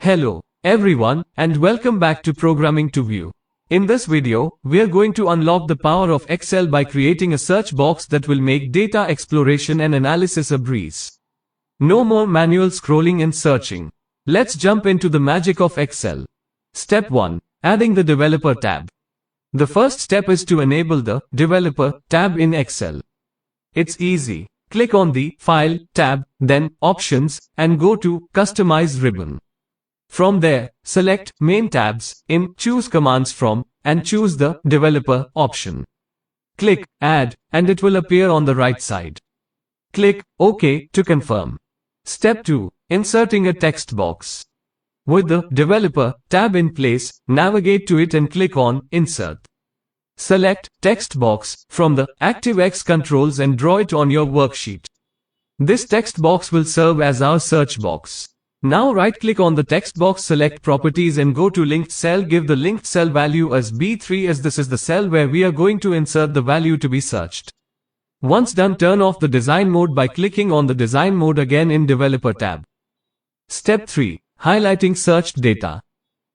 Hello, everyone, and welcome back to Programming to View. In this video, we are going to unlock the power of Excel by creating a search box that will make data exploration and analysis a breeze. No more manual scrolling and searching. Let's jump into the magic of Excel. Step 1. Adding the Developer tab. The first step is to enable the Developer tab in Excel. It's easy. Click on the File tab, then Options, and go to Customize ribbon. From there, select Main tabs, choose Commands from, and choose the Developer option. Click Add, and it will appear on the right side. Click OK to confirm. Step 2. Inserting a text box. With the Developer tab in place, navigate to it and click on Insert. Select Text Box from the ActiveX controls and draw it on your worksheet. This text box will serve as our search box. Now right-click on the text box, select Properties and go to Linked Cell. Give the linked cell value as B3 as this is the cell where we are going to insert the value to be searched. Once done, turn off the Design Mode by clicking on the Design Mode again in Developer tab. Step 3. Highlighting searched data.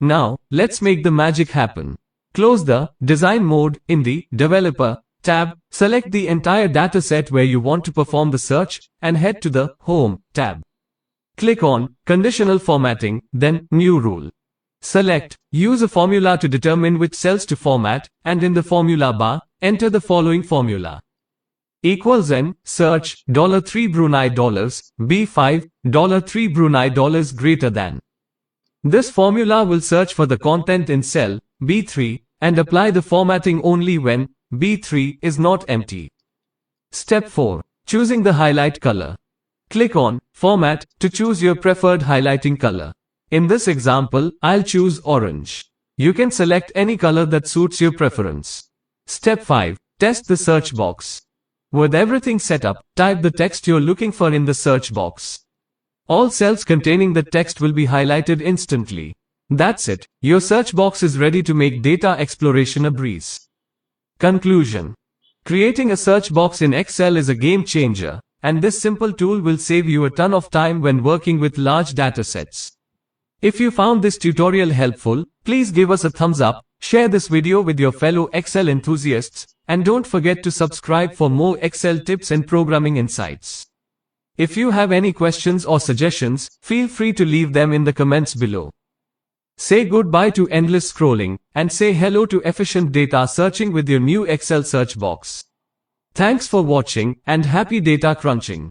Now, let's make the magic happen. Close the Design Mode in the Developer tab, select the entire dataset where you want to perform the search, and head to the Home tab. Click on Conditional Formatting, then New Rule. Select Use a formula to determine which cells to format, and in the formula bar, enter the following formula. N search $3 Brunei B5 $3 Brunei greater than. This formula will search for the content in cell B3 and apply the formatting only when B3 is not empty. Step 4. Choosing the highlight color. Click on Format to choose your preferred highlighting color. In this example, I'll choose orange. You can select any color that suits your preference. Step 5. Test the search box. With everything set up, type the text you're looking for in the search box. All cells containing the text will be highlighted instantly. That's it. Your search box is ready to make data exploration a breeze. Conclusion. Creating a search box in Excel is a game changer, and this simple tool will save you a ton of time when working with large datasets. If you found this tutorial helpful, please give us a thumbs up, share this video with your fellow Excel enthusiasts, and don't forget to subscribe for more Excel tips and programming insights. If you have any questions or suggestions, feel free to leave them in the comments below. Say goodbye to endless scrolling, and say hello to efficient data searching with your new Excel search box. Thanks for watching, and happy data crunching.